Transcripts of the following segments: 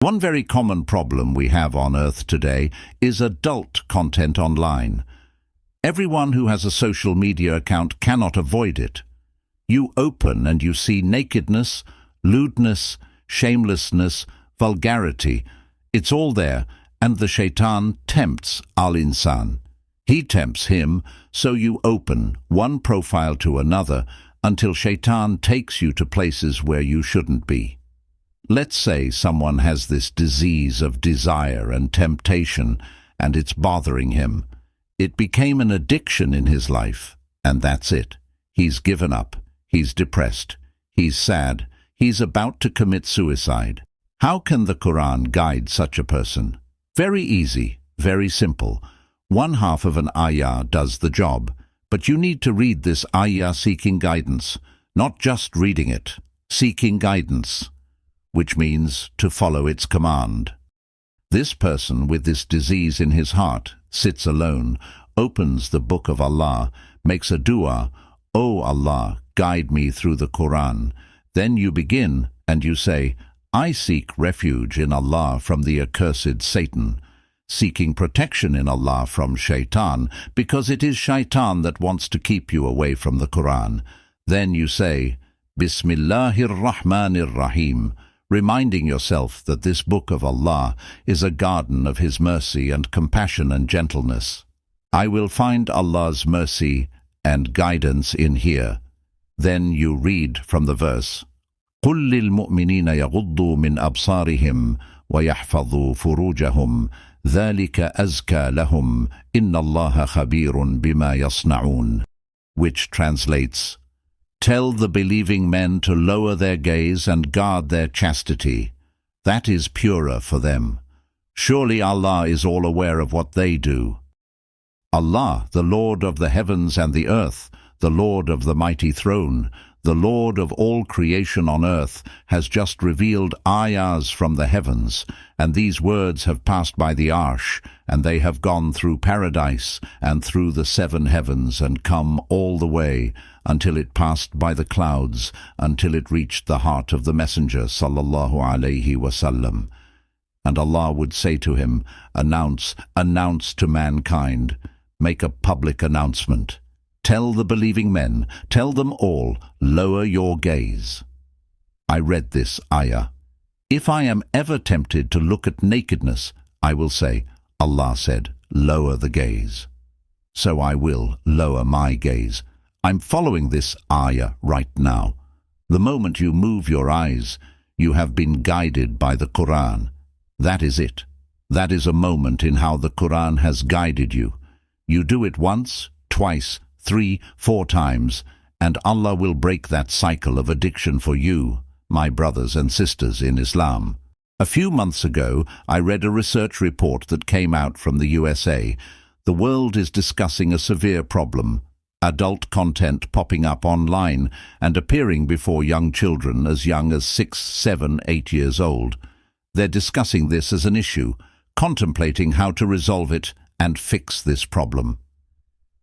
One very common problem we have on Earth today is adult content online. Everyone who has a social media account cannot avoid it. You open and you see nakedness, lewdness, shamelessness, vulgarity. It's all there, and the shaitan tempts al-insan. He tempts him, so you open one profile to another until shaitan takes you to places where you shouldn't be. Let's say someone has this disease of desire and temptation, and it's bothering him. It became an addiction in his life, and that's it. He's given up. He's depressed. He's sad. He's about to commit suicide. How can the Quran guide such a person? Very easy, very simple. One half of an ayah does the job, but you need to read this ayah seeking guidance, not just reading it, seeking guidance, which means to follow its command. This person with this disease in his heart sits alone, opens the book of Allah, makes a dua, "O Allah, guide me through the Quran." Then you begin and you say, "I seek refuge in Allah from the accursed Satan," seeking protection in Allah from shaitan, because it is shaitan that wants to keep you away from the Quran. Then you say, "Bismillahir Rahmanir Rahim," reminding yourself that this book of Allah is a garden of His mercy and compassion and gentleness. I will find Allah's mercy and guidance in here. Then you read from the verse, قُلْ لِلْمُؤْمِنِينَ يَغُضُّوا مِنْ أَبْصَارِهِمْ وَيَحْفَظُوا فُرُوجَهُمْ ذَلِكَ أَزْكَى لَهُمْ إِنَّ اللَّهَ خَبِيرٌ بِمَا يَصْنَعُونَ, which translates, "Tell the believing men to lower their gaze and guard their chastity. That is purer for them. Surely Allah is all aware of what they do." Allah, the Lord of the heavens and the earth, the Lord of the mighty throne, the Lord of all creation on earth, has just revealed ayahs from the heavens, and these words have passed by the arsh, and they have gone through paradise and through the seven heavens and come all the way until it passed by the clouds, until it reached the heart of the Messenger sallallahu alaihi wasallam. And Allah would say to him, announce to mankind, make a public announcement. Tell the believing men, tell them all, lower your gaze. I read this ayah. If I am ever tempted to look at nakedness, I will say, Allah said, lower the gaze. So I will lower my gaze. I'm following this ayah right now. The moment you move your eyes, you have been guided by the Quran. That is it. That is a moment in how the Quran has guided you. You do it once, twice, 3, 4 times, and Allah will break that cycle of addiction for you, my brothers and sisters in Islam. A few months ago, I read a research report that came out from the USA. The world is discussing a severe problem, adult content popping up online and appearing before young children as young as 6, 7, 8 years old. They're discussing this as an issue, contemplating how to resolve it and fix this problem.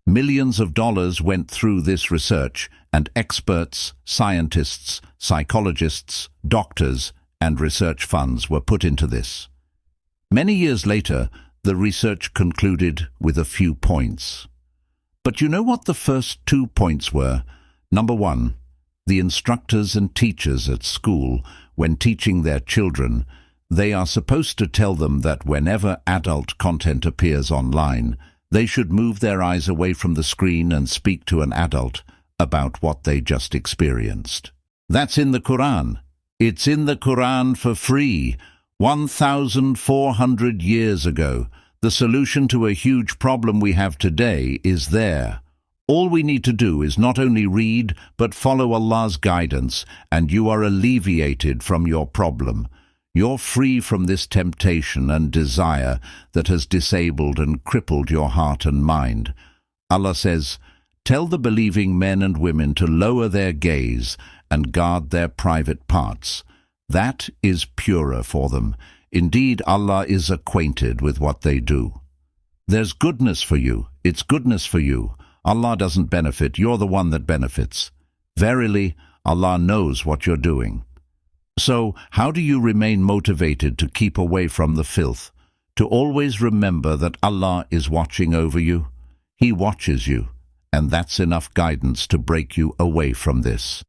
Millions of dollars went through this research, and experts, scientists, psychologists, doctors, and research funds were put into this. Many years later, the research concluded with a few points. But you know what the first 2 points were? Number 1, the instructors and teachers at school, when teaching their children, they are supposed to tell them that whenever adult content appears online, they should move their eyes away from the screen and speak to an adult about what they just experienced. That's in the Quran. It's in the Quran for free. 1,400 years ago, the solution to a huge problem we have today is there. All we need to do is not only read, but follow Allah's guidance, and you are alleviated from your problem. You're free from this temptation and desire that has disabled and crippled your heart and mind. Allah says, "Tell the believing men and women to lower their gaze and guard their private parts. That is purer for them. Indeed, Allah is acquainted with what they do." There's goodness for you. It's goodness for you. Allah doesn't benefit. You're the one that benefits. Verily, Allah knows what you're doing. So, how do you remain motivated to keep away from the filth? To always remember that Allah is watching over you. He watches you, and that's enough guidance to break you away from this.